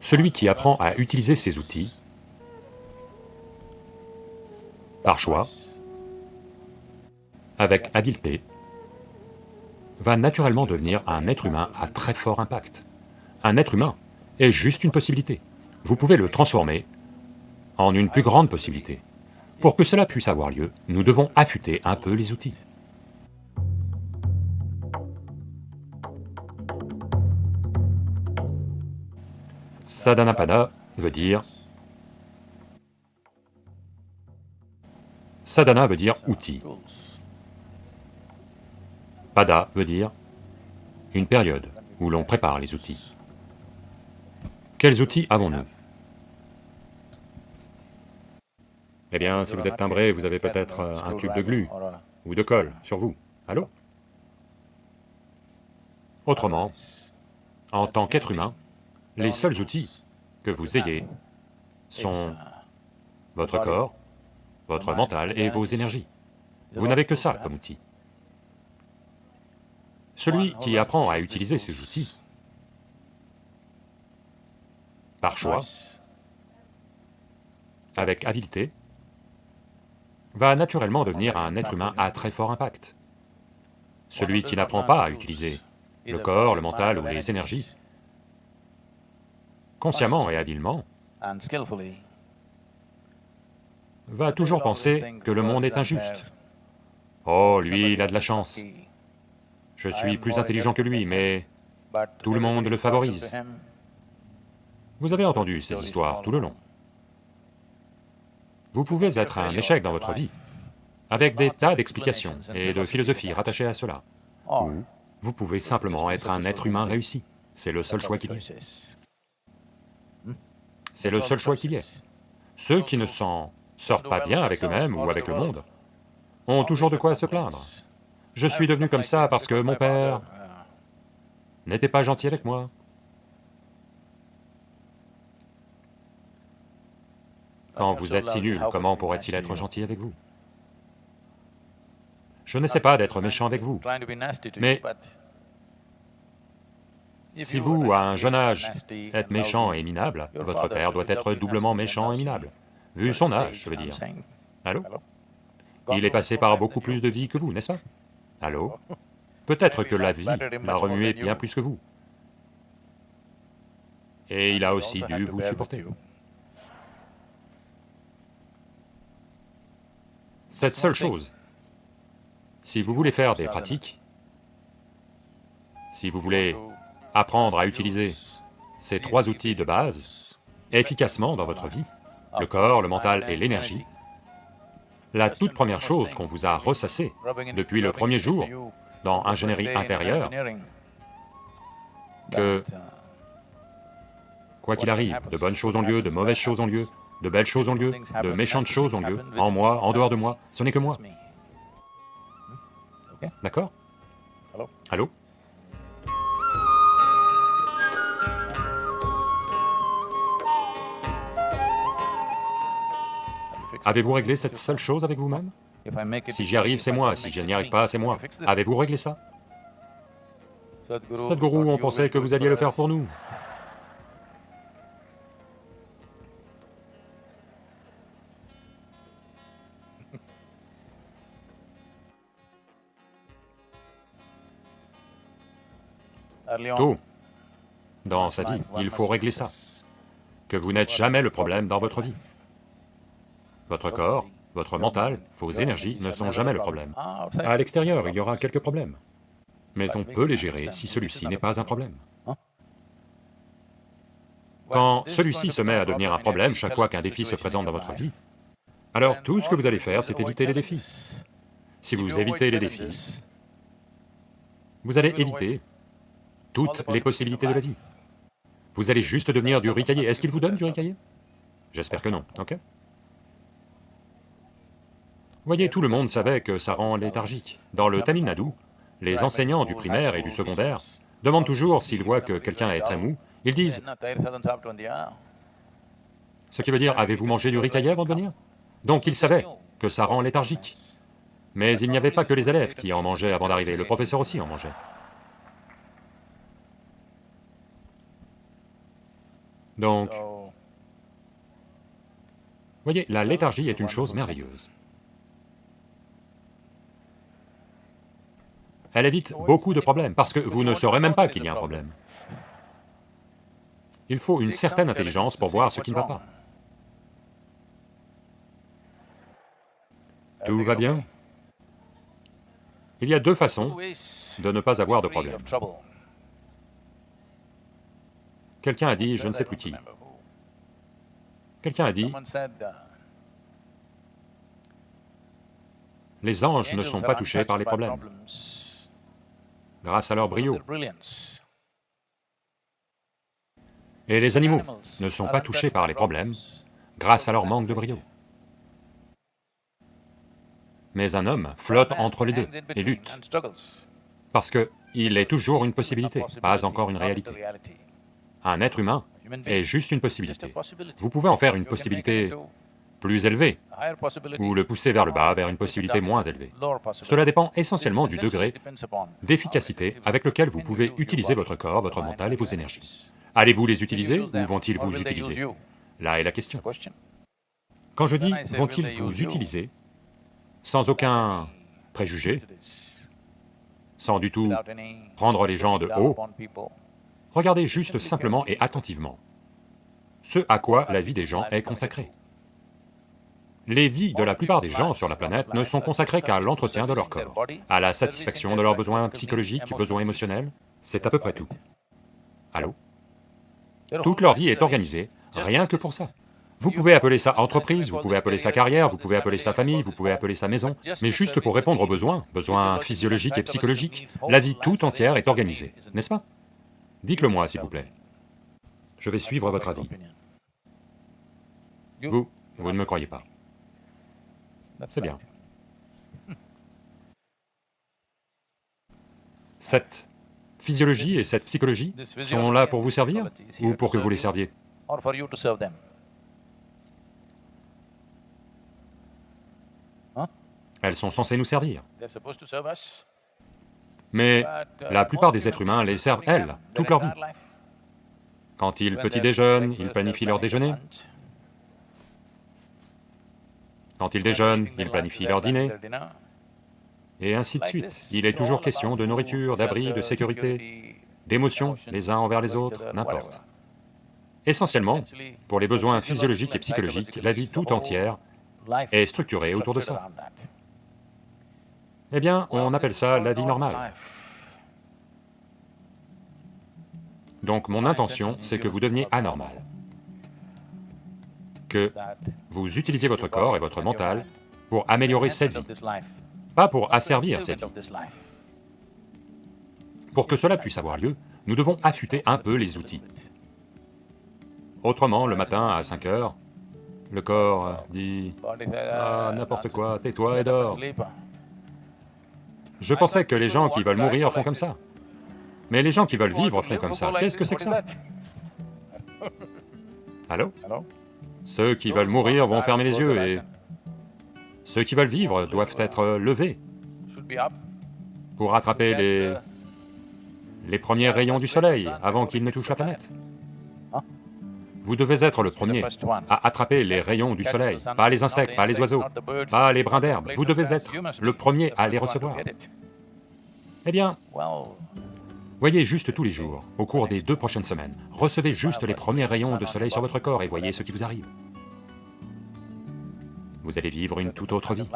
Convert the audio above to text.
Celui qui apprend à utiliser ces outils, par choix, avec habileté, va naturellement devenir un être humain à très fort impact. Un être humain est juste une possibilité. Vous pouvez le transformer en une plus grande possibilité. Pour que cela puisse avoir lieu, nous devons affûter un peu les outils. Sadhanapada veut dire... Sadhana veut dire outil. Pada veut dire une période où l'on prépare les outils. Quels outils avons-nous? Eh bien, si vous êtes timbré, vous avez peut-être un tube de glu ou de colle sur vous. Allô? Autrement, en tant qu'être humain, les seuls outils que vous ayez sont votre corps, votre mental et vos énergies. Vous n'avez que ça comme outil. Celui qui apprend à utiliser ces outils, par choix, avec habileté, va naturellement devenir un être humain à très fort impact. Celui qui n'apprend pas à utiliser le corps, le mental ou les énergies, consciemment et habilement, va toujours penser que le monde est injuste. Oh, lui, il a de la chance. Je suis plus intelligent que lui, mais tout le monde le favorise. Vous avez entendu ces histoires tout le long. Vous pouvez être un échec dans votre vie, avec des tas d'explications et de philosophies rattachées à cela. Ou vous pouvez simplement être un être humain réussi. C'est le seul choix qu'il y ait. C'est le seul choix qu'il y ait. Ceux qui ne s'en sortent pas bien avec eux-mêmes ou avec le monde ont toujours de quoi se plaindre. Je suis devenu comme ça parce que mon père n'était pas gentil avec moi. Quand vous êtes si nul, comment pourrait-il être gentil avec vous? Je n'essaie pas d'être méchant avec vous, mais si vous, à un jeune âge, êtes méchant et minable, votre père doit être doublement méchant et minable, vu son âge, je veux dire. Allô? Il est passé par beaucoup plus de vie que vous, n'est-ce pas? Allô? Peut-être que la vie l'a remué bien plus que vous. Et il a aussi dû vous supporter. Cette seule chose, si vous voulez faire des pratiques, si vous voulez apprendre à utiliser ces trois outils de base efficacement dans votre vie, le corps, le mental et l'énergie, la toute première chose qu'on vous a ressassée depuis le premier jour dans ingénierie intérieure, que quoi qu'il arrive, de bonnes choses ont lieu, de mauvaises choses ont lieu, de belles choses ont lieu, de méchantes choses ont lieu, en moi, en dehors de moi, ce n'est que moi. D'accord? Allô? Avez-vous réglé cette seule chose avec vous-même? Si j'y arrive, c'est moi, si je n'y arrive pas, c'est moi. Avez-vous réglé ça? Sadhguru, on pensait que vous alliez le faire pour nous. Tôt, dans sa vie, il faut régler ça, que vous n'êtes jamais le problème dans votre vie. Votre corps, votre mental, vos énergies ne sont jamais le problème. À l'extérieur, il y aura quelques problèmes, mais on peut les gérer si celui-ci n'est pas un problème. Quand celui-ci se met à devenir un problème chaque fois qu'un défi se présente dans votre vie, alors tout ce que vous allez faire, c'est éviter les défis. Si vous évitez les défis, vous allez éviter toutes les possibilités de la vie. Vous allez juste devenir du riz caillé. Est-ce qu'il vous donne du riz caillé? J'espère que non, ok? Voyez, tout le monde savait que ça rend léthargique. Dans le Tamil Nadu, les enseignants du primaire et du secondaire demandent toujours, s'ils voient que quelqu'un est très mou, ils disent, ce qui veut dire, avez-vous mangé du riz caillé avant de venir? Donc ils savaient que ça rend léthargique. Mais il n'y avait pas que les élèves qui en mangeaient avant d'arriver, le professeur aussi en mangeait. Donc, voyez, la léthargie est une chose merveilleuse. Elle évite beaucoup de problèmes, parce que vous ne saurez même pas qu'il y a un problème. Il faut une certaine intelligence pour voir ce qui ne va pas. Tout va bien? Il y a deux façons de ne pas avoir de problème. Quelqu'un a dit, je ne sais plus qui, quelqu'un a dit, les anges ne sont pas touchés par les problèmes, grâce à leur brio. Et les animaux ne sont pas touchés par les problèmes, grâce à leur manque de brio. Mais un homme flotte entre les deux et lutte, parce qu'il est toujours une possibilité, pas encore une réalité. Un être humain est juste une possibilité. Vous pouvez en faire une possibilité plus élevée, ou le pousser vers le bas, vers une possibilité moins élevée. Cela dépend essentiellement du degré d'efficacité avec lequel vous pouvez utiliser votre corps, votre mental et vos énergies. Allez-vous les utiliser ou vont-ils vous utiliser? Là est la question. Quand je dis « vont-ils vous utiliser », sans aucun préjugé, sans du tout prendre les gens de haut, regardez juste simplement et attentivement ce à quoi la vie des gens est consacrée. Les vies de la plupart des gens sur la planète ne sont consacrées qu'à l'entretien de leur corps, à la satisfaction de leurs besoins psychologiques, besoins émotionnels, c'est à peu près tout. Allô? Toute leur vie est organisée rien que pour ça. Vous pouvez appeler ça entreprise, vous pouvez appeler ça carrière, vous pouvez appeler ça famille, vous pouvez appeler ça maison, mais juste pour répondre aux besoins, besoins physiologiques et psychologiques, la vie tout entière est organisée, n'est-ce pas? Dites-le moi, s'il vous plaît. Je vais suivre votre avis. Vous ne me croyez pas. C'est bien. Cette physiologie et cette psychologie sont là pour vous servir ou pour que vous les serviez? Elles sont censées nous servir. Mais la plupart des êtres humains les servent, elles, toute leur vie. Quand ils petit-déjeunent, ils planifient leur déjeuner. Quand ils déjeunent, ils planifient leur dîner. Et ainsi de suite. Il est toujours question de nourriture, d'abri, de sécurité, d'émotions les uns envers les autres, n'importe. Essentiellement, pour les besoins physiologiques et psychologiques, la vie tout entière est structurée autour de ça. Eh bien, on appelle ça la vie normale. Donc mon intention, c'est que vous deveniez anormal. Que vous utilisiez votre corps et votre mental pour améliorer cette vie, pas pour asservir cette vie. Pour que cela puisse avoir lieu, nous devons affûter un peu les outils. Autrement, le matin à 5 heures, le corps dit « Ah, n'importe quoi, tais-toi et dors ». Je pensais que les gens qui veulent mourir font comme ça. Mais les gens qui veulent vivre font comme ça. Qu'est-ce que c'est que ça? Allô? Ceux qui veulent mourir vont fermer les yeux et ceux qui veulent vivre doivent être levés pour attraper les premiers rayons du soleil avant qu'ils ne touchent la planète. Vous devez être le premier à attraper les rayons du soleil, pas les insectes, pas les oiseaux, pas les brins d'herbe. Vous devez être le premier à les recevoir. Eh bien, voyez juste tous les jours, au cours des 2 prochaines semaines, recevez juste les premiers rayons de soleil sur votre corps et voyez ce qui vous arrive. Vous allez vivre une toute autre vie.